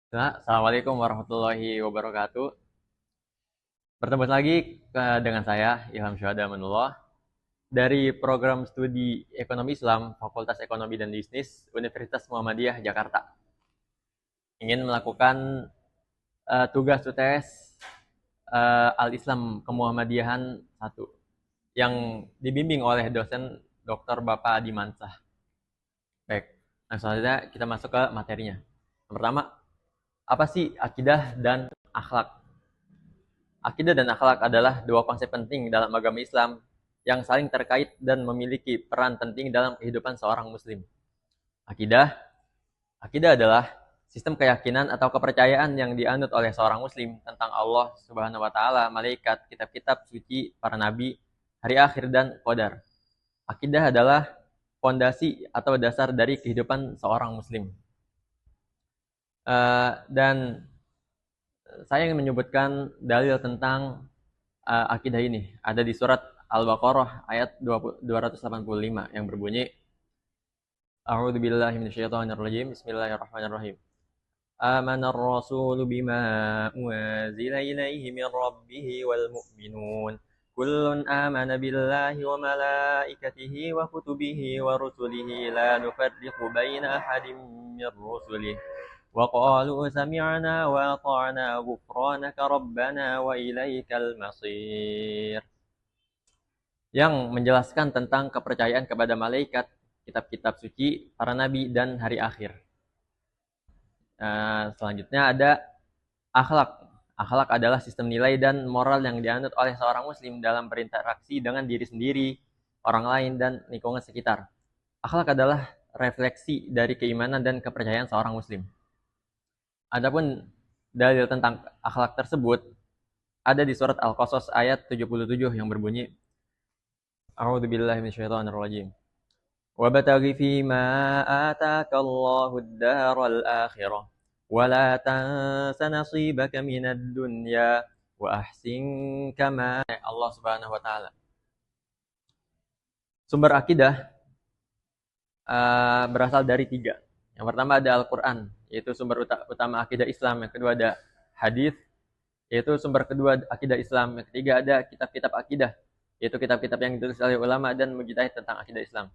Assalamualaikum warahmatullahi wabarakatuh. Bertemu lagi dengan saya, Ilham Syuhada Manullah, dari program studi Ekonomi Islam, Fakultas Ekonomi dan Bisnis, Universitas Muhammadiyah, Jakarta. Ingin melakukan tugas UTS Al-Islam Kemuhammadiyahan 1, yang dibimbing oleh dosen Dr. Bapak Adi Mansah. Baik, langsung saja kita masuk ke materinya. Yang pertama, apa sih akidah dan akhlak? Akidah dan akhlak adalah dua konsep penting dalam agama Islam yang saling terkait dan memiliki peran penting dalam kehidupan seorang muslim. Akidah Akidah adalah sistem keyakinan atau kepercayaan yang dianut oleh seorang muslim tentang Allah Subhanahu wa taala, malaikat, kitab-kitab suci, para nabi, hari akhir dan qadar. Akidah adalah fondasi atau dasar dari kehidupan seorang muslim. Dan saya ingin menyebutkan dalil tentang akidah ini. Ada di surat Al-Baqarah ayat 285 yang berbunyi, A'udzubillahi minasyaitonirrajim. Bismillahirrahmanirrahim. Amanar rasulu bima unzila ilaihi min rabbih wal mu'minun. Kullun amana billahi wa malaikatihi wa kutubihi wa rusulihi la nufarriqu baina ahadin min rusulihi. وقالوا سمعنا وأطعنا غفرانك ربنا وإليك المصير, yang menjelaskan tentang kepercayaan kepada malaikat, kitab-kitab suci, para nabi, dan hari akhir. Selanjutnya ada akhlak. Akhlak adalah sistem nilai dan moral yang dianut oleh seorang muslim dalam berinteraksi dengan diri sendiri, orang lain, dan lingkungan sekitar. Akhlak adalah refleksi dari keimanan dan kepercayaan seorang muslim. Adapun dalil tentang akhlak tersebut ada di surat Al-Qasas ayat 77 yang berbunyi, A'udzubillahi minasyaitonirrajim. Wabtaghi fima ataakallahu ad-daral akhirah wa la tansa nasibaka minad dunya wa ahsin kama Allah Subhanahu wa taala. Sumber akidah berasal dari 3. Yang pertama ada Al-Qur'an, yaitu sumber utama akidah Islam. Yang kedua ada hadis, yaitu sumber kedua akidah Islam. Yang ketiga ada kitab-kitab akidah, yaitu kitab-kitab yang ditulis oleh ulama dan mujtahid tentang akidah Islam.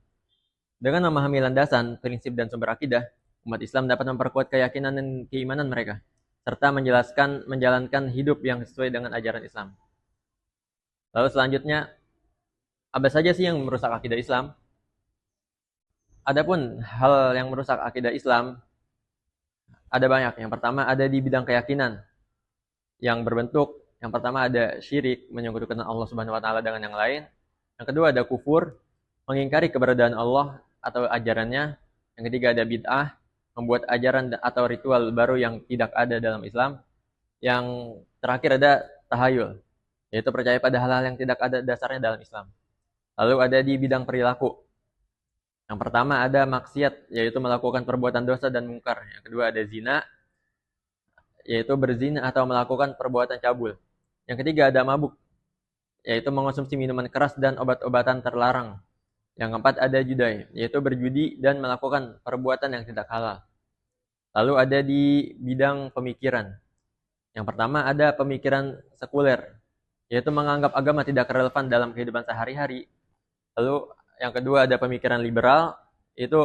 Dengan memahami landasan, prinsip, dan sumber akidah, umat Islam dapat memperkuat keyakinan dan keimanan mereka, serta menjalankan hidup yang sesuai dengan ajaran Islam. Lalu selanjutnya, apa saja sih yang merusak akidah Islam? Adapun hal yang merusak akidah Islam ada banyak. Yang pertama ada di bidang keyakinan yang berbentuk, yang pertama ada syirik, menyekutukan Allah Subhanahu wa taala dengan yang lain. Yang kedua ada kufur, mengingkari keberadaan Allah atau ajarannya. Yang ketiga ada bid'ah, membuat ajaran atau ritual baru yang tidak ada dalam Islam. Yang terakhir ada tahayul, yaitu percaya pada hal-hal yang tidak ada dasarnya dalam Islam. Lalu ada di bidang perilaku. Yang pertama ada maksiat, yaitu melakukan perbuatan dosa dan mungkar. Yang kedua ada zina, yaitu berzina atau melakukan perbuatan cabul. Yang ketiga ada mabuk, yaitu mengonsumsi minuman keras dan obat-obatan terlarang. Yang keempat ada judai, yaitu berjudi dan melakukan perbuatan yang tidak halal. Lalu ada di bidang pemikiran. Yang pertama ada pemikiran sekuler, yaitu menganggap agama tidak relevan dalam kehidupan sehari-hari. Lalu yang kedua ada pemikiran liberal, yaitu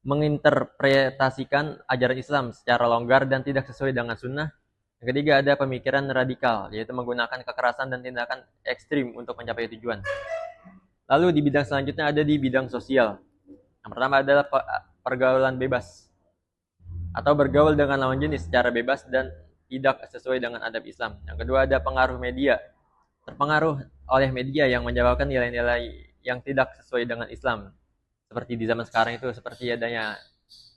menginterpretasikan ajaran Islam secara longgar dan tidak sesuai dengan sunnah. Yang ketiga ada pemikiran radikal, yaitu menggunakan kekerasan dan tindakan ekstrim untuk mencapai tujuan. Lalu di bidang selanjutnya ada di bidang sosial. Yang pertama adalah pergaulan bebas, atau bergaul dengan lawan jenis secara bebas dan tidak sesuai dengan adab Islam. Yang kedua ada pengaruh media, terpengaruh oleh media yang menjabarkan nilai-nilai yang tidak sesuai dengan Islam. Seperti di zaman sekarang itu, seperti adanya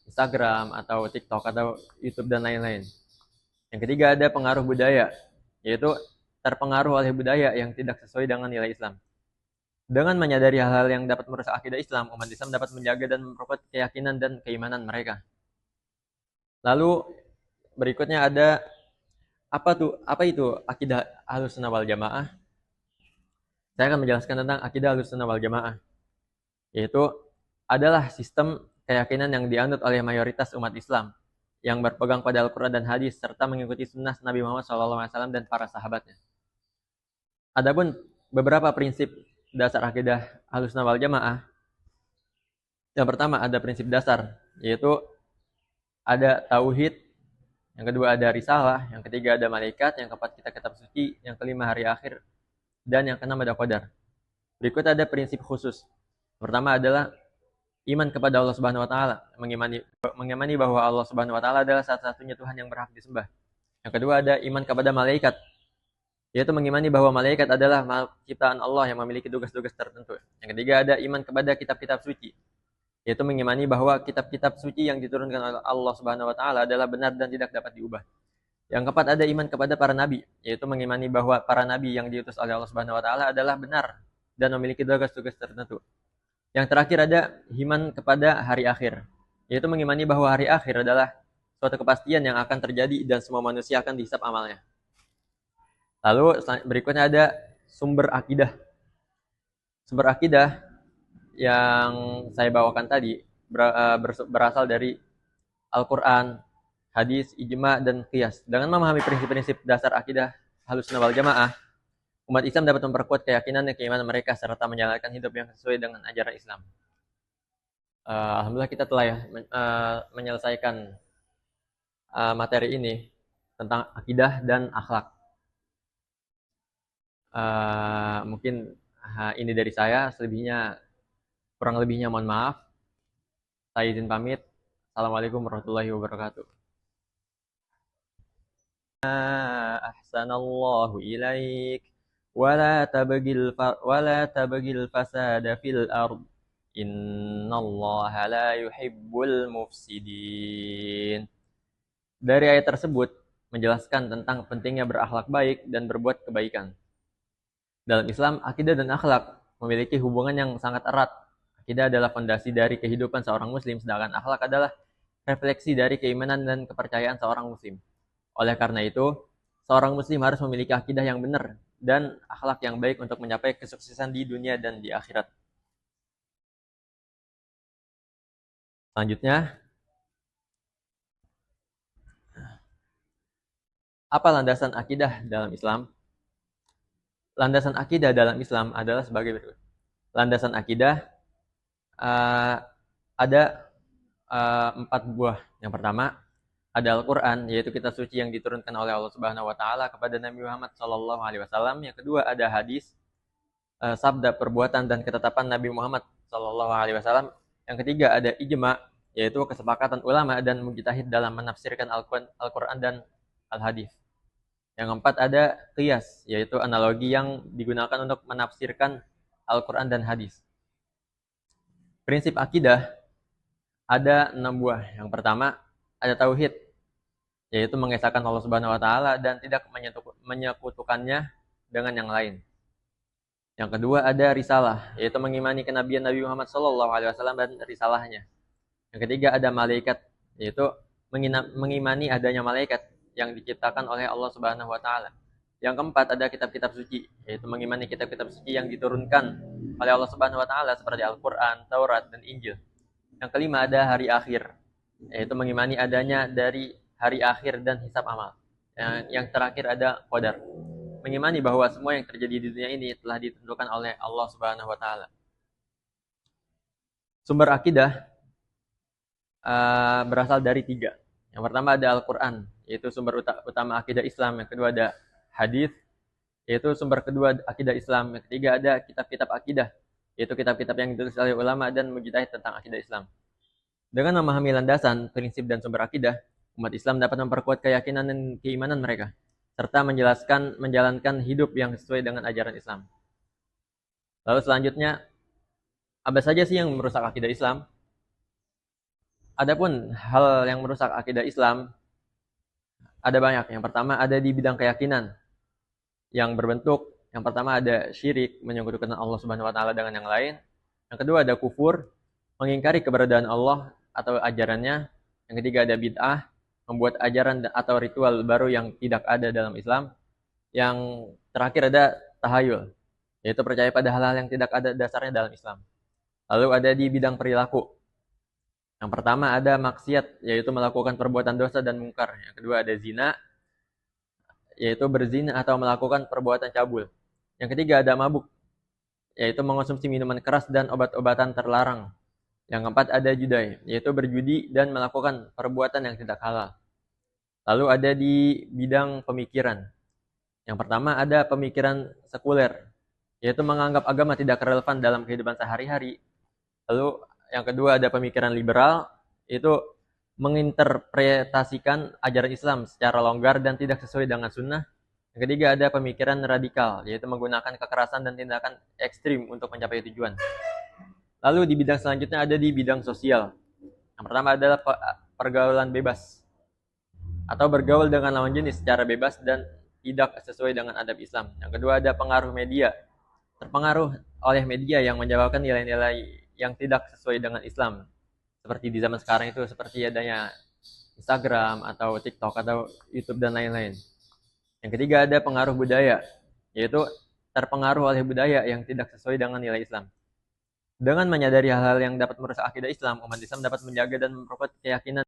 Instagram atau TikTok atau YouTube dan lain-lain. Yang ketiga ada pengaruh budaya, yaitu terpengaruh oleh budaya yang tidak sesuai dengan nilai Islam. Dengan menyadari hal-hal yang dapat merusak akidah Islam, umat Islam dapat menjaga dan memperkuat keyakinan dan keimanan mereka. Lalu berikutnya ada apa itu akidah Ahlussunnah wal Jamaah? Saya akan menjelaskan tentang akidah Ahlussunnah wal Jamaah, yaitu adalah sistem keyakinan yang dianut oleh mayoritas umat Islam, yang berpegang pada Al-Quran dan hadis serta mengikuti sunnah Nabi Muhammad SAW dan para sahabatnya. Adapun beberapa prinsip dasar akidah Ahlussunnah wal Jamaah, yang pertama ada prinsip dasar, yaitu ada tauhid, yang kedua ada risalah, yang ketiga ada malaikat, yang keempat kitab suci, yang kelima hari akhir, dan yang keenam ada qadar. Berikut ada prinsip khusus. Pertama adalah iman kepada Allah Subhanahu wa taala, mengimani bahwa Allah Subhanahu wa taala adalah satu-satunya Tuhan yang berhak disembah. Yang kedua ada iman kepada malaikat, yaitu mengimani bahwa malaikat adalah ciptaan Allah yang memiliki tugas-tugas tertentu. Yang ketiga ada iman kepada kitab-kitab suci, yaitu mengimani bahwa kitab-kitab suci yang diturunkan oleh Allah Subhanahu wa taala adalah benar dan tidak dapat diubah. Yang keempat ada iman kepada para nabi, yaitu mengimani bahwa para nabi yang diutus oleh Allah Subhanahu wa taala adalah benar dan memiliki tugas-tugas tertentu. Yang terakhir ada iman kepada hari akhir, yaitu mengimani bahwa hari akhir adalah suatu kepastian yang akan terjadi dan semua manusia akan dihisab amalnya. Lalu berikutnya ada sumber akidah. Sumber akidah yang saya bawakan tadi berasal dari Al-Quran, hadis, ijma, dan qiyas. Dengan memahami prinsip-prinsip dasar akidah Ahlussunnah wal Jamaah, umat Islam dapat memperkuat keyakinan dan keimanan mereka serta menjalankan hidup yang sesuai dengan ajaran Islam. Alhamdulillah kita telah menyelesaikan materi ini tentang akidah dan akhlak. Mungkin ini dari saya, kurang lebihnya mohon maaf. Saya izin pamit. Assalamualaikum warahmatullahi wabarakatuh. Ahsanallahu ilaik. ولا تبغي الفساد في الأرض إن الله لا يحب المفسدين. Dari ayat tersebut menjelaskan tentang pentingnya berakhlak baik dan berbuat kebaikan. Dalam Islam, akidah dan akhlak memiliki hubungan yang sangat erat. Akidah adalah fondasi dari kehidupan seorang muslim, sedangkan akhlak adalah refleksi dari keimanan dan kepercayaan seorang muslim. Oleh karena itu, seorang muslim harus memiliki akidah yang benar dan akhlak yang baik untuk mencapai kesuksesan di dunia dan di akhirat. Selanjutnya, apa landasan akidah dalam Islam? Landasan akidah dalam Islam adalah sebagai berikut. Landasan akidah ada 4 buah. Yang pertama, ada Al-Quran, yaitu kitab suci yang diturunkan oleh Allah Subhanahu wa taala kepada Nabi Muhammad SAW. Yang kedua ada hadis, sabda, perbuatan, dan ketetapan Nabi Muhammad SAW. Yang ketiga ada ijma, yaitu kesepakatan ulama dan mujtahid dalam menafsirkan Al-Quran dan Al-Hadis. Yang keempat ada qiyas, yaitu analogi yang digunakan untuk menafsirkan Al-Quran dan hadis. Prinsip akidah ada 6 buah. Yang pertama ada tauhid, yaitu mengesahkan Allah Subhanahu wa taala dan tidak menyekutukannya dengan yang lain. Yang kedua ada risalah, yaitu mengimani kenabian Nabi Muhammad SAW dan risalahnya. Yang ketiga ada malaikat, yaitu mengimani adanya malaikat yang diciptakan oleh Allah Subhanahu wa taala. Yang keempat ada kitab-kitab suci, yaitu mengimani kitab-kitab suci yang diturunkan oleh Allah Subhanahu wa taala seperti Al-Qur'an, Taurat, dan Injil. Yang kelima ada hari akhir, yaitu mengimani adanya dari hari akhir dan hisab amal. Yang terakhir ada qadar, mengimani bahwa semua yang terjadi di dunia ini telah ditentukan oleh Allah Subhanahu wa taala. Sumber akidah berasal dari 3. Yang pertama ada Al-Quran, yaitu sumber utama akidah Islam. Yang kedua ada hadis, yaitu sumber kedua akidah Islam. Yang ketiga ada kitab-kitab akidah, yaitu kitab-kitab yang ditulis oleh ulama dan mujtahid tentang akidah Islam. Dengan memahami landasan, prinsip, dan sumber akidah, umat Islam dapat memperkuat keyakinan dan keimanan mereka, serta menjalankan hidup yang sesuai dengan ajaran Islam. Lalu selanjutnya, apa saja sih yang merusak akidah Islam? Adapun hal yang merusak akidah Islam ada banyak. Yang pertama ada di bidang keyakinan yang berbentuk, yang pertama ada syirik, menyekutukan Allah Subhanahu wa taala dengan yang lain. Yang kedua ada kufur, mengingkari keberadaan Allah atau ajarannya. Yang ketiga ada bid'ah, membuat ajaran atau ritual baru yang tidak ada dalam Islam. Yang terakhir ada tahayul, yaitu percaya pada hal-hal yang tidak ada dasarnya dalam Islam. Lalu ada di bidang perilaku, Yang pertama ada maksiat, yaitu melakukan perbuatan dosa dan mungkar. Yang kedua ada zina, yaitu berzina atau melakukan perbuatan cabul. Yang ketiga ada mabuk, yaitu mengonsumsi minuman keras dan obat-obatan terlarang. Yang keempat ada judai, yaitu berjudi dan melakukan perbuatan yang tidak halal. Lalu ada di bidang pemikiran. Yang pertama ada pemikiran sekuler, yaitu menganggap agama tidak relevan dalam kehidupan sehari-hari. Lalu yang kedua ada pemikiran liberal, yaitu menginterpretasikan ajaran Islam secara longgar dan tidak sesuai dengan sunnah. Yang ketiga ada pemikiran radikal, yaitu menggunakan kekerasan dan tindakan ekstrim untuk mencapai tujuan. Lalu di bidang selanjutnya ada di bidang sosial. Yang pertama adalah pergaulan bebas, atau bergaul dengan lawan jenis secara bebas dan tidak sesuai dengan adab Islam. Yang kedua ada pengaruh media, terpengaruh oleh media yang menjabarkan nilai-nilai yang tidak sesuai dengan Islam. Seperti di zaman sekarang itu, seperti adanya Instagram atau TikTok atau YouTube dan lain-lain. Yang ketiga ada pengaruh budaya, yaitu terpengaruh oleh budaya yang tidak sesuai dengan nilai Islam. Dengan menyadari hal-hal yang dapat merusak akidah Islam, umat Islam dapat menjaga dan memperkuat keyakinan